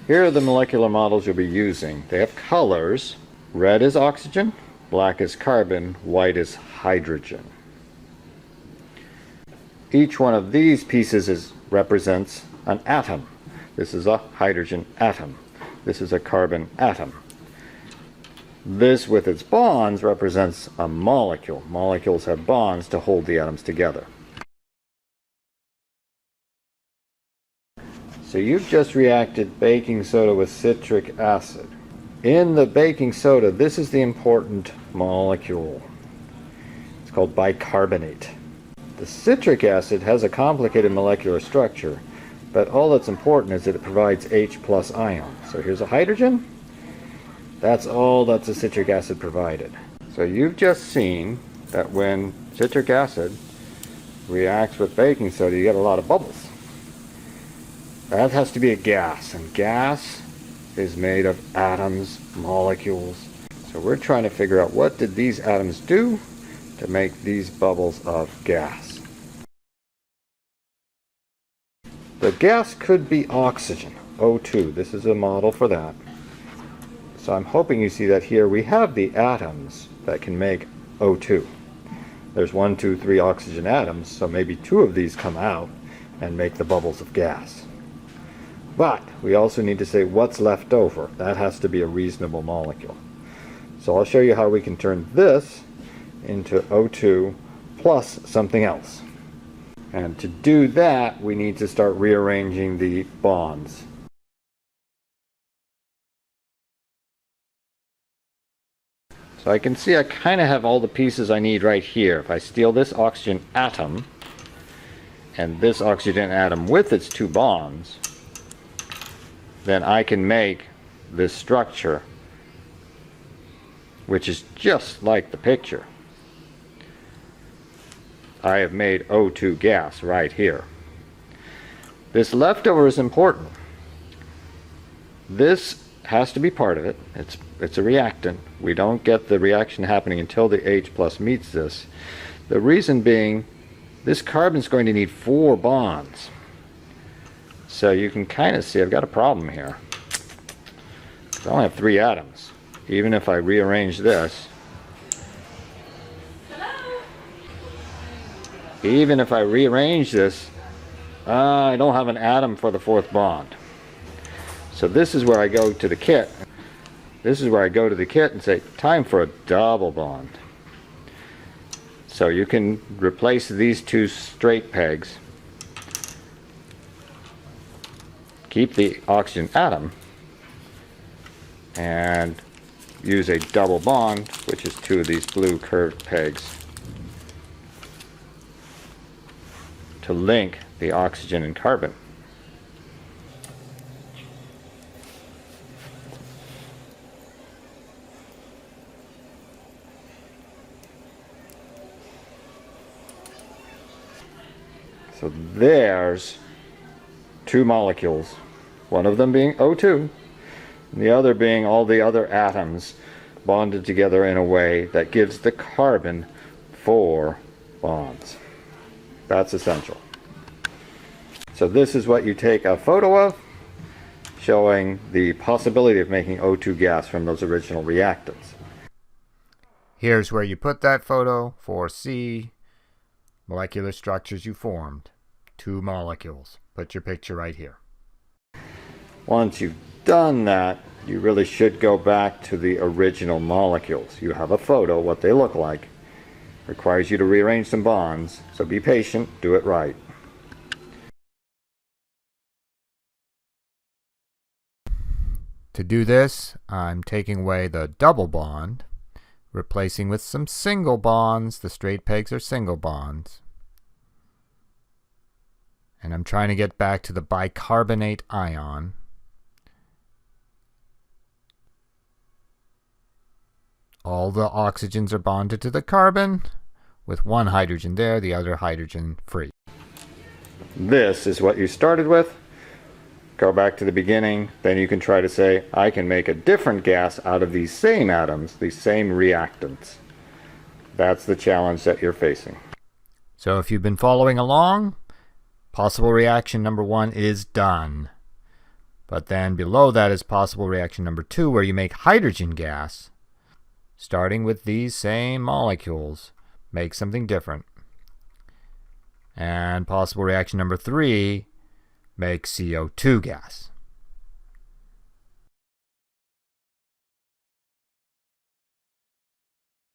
Here are the molecular models you'll be using. They have colors. Red is oxygen, black is carbon, white is hydrogen. Each one of these pieces represents an atom. This is a hydrogen atom. This is a carbon atom. This, with its bonds, represents a molecule. Molecules have bonds to hold the atoms together. So you've just reacted baking soda with citric acid. In the baking soda, this is the important molecule. It's called bicarbonate. The citric acid has a complicated molecular structure, but all that's important is that it provides H+ ion. So here's a hydrogen. That's all that the citric acid provided. So you've just seen that when citric acid reacts with baking soda, you get a lot of bubbles. That has to be a gas, and gas is made of atoms, molecules. So we're trying to figure out what did these atoms do to make these bubbles of gas. The gas could be oxygen, O2. This is a model for that. So I'm hoping you see that here we have the atoms that can make O2. There's 1, 2, 3 oxygen atoms, so maybe 2 of these come out and make the bubbles of gas. But we also need to say what's left over. That has to be a reasonable molecule. So I'll show you how we can turn this into O2 plus something else. And to do that, we need to start rearranging the bonds. So I can see I kind of have all the pieces I need right here. If I steal this oxygen atom and this oxygen atom with its 2 bonds, then I can make this structure, which is just like the picture. I have made O2 gas right here. This leftover is important. This has to be part of it. It's a reactant. We don't get the reaction happening until the H+ meets this. The reason being, this carbon's going to need 4 bonds. So you can kind of see I've got a problem here. I only have 3 atoms. Even if I rearrange this, I don't have an atom for the 4th bond. So this is where I go to the kit. This is where I go to the kit and say, time for a double bond. So you can replace these 2 straight pegs, keep the oxygen atom, and use a double bond, which is 2 of these blue curved pegs, to link the oxygen and carbon. So there's 2 molecules, one of them being O2, and the other being all the other atoms bonded together in a way that gives the carbon 4 bonds. That's essential. So this is what you take a photo of, showing the possibility of making O2 gas from those original reactants. Here's where you put that photo for C, molecular structures you formed. 2 molecules. Put your picture right here. Once you've done that, you really should go back to the original molecules. You have a photo, what they look like. Requires you to rearrange some bonds, so be patient, do it right. To do this, I'm taking away the double bond, replacing with some single bonds. The straight pegs are single bonds. And I'm trying to get back to the bicarbonate ion. All the oxygens are bonded to the carbon, with 1 hydrogen there, the other hydrogen free. This is what you started with. Go back to the beginning, then you can try to say, I can make a different gas out of these same atoms, these same reactants. That's the challenge that you're facing. So if you've been following along, possible reaction number 1 is done. But then below that is possible reaction number 2, where you make hydrogen gas, starting with these same molecules, make something different. And possible reaction number 3, make CO2 gas.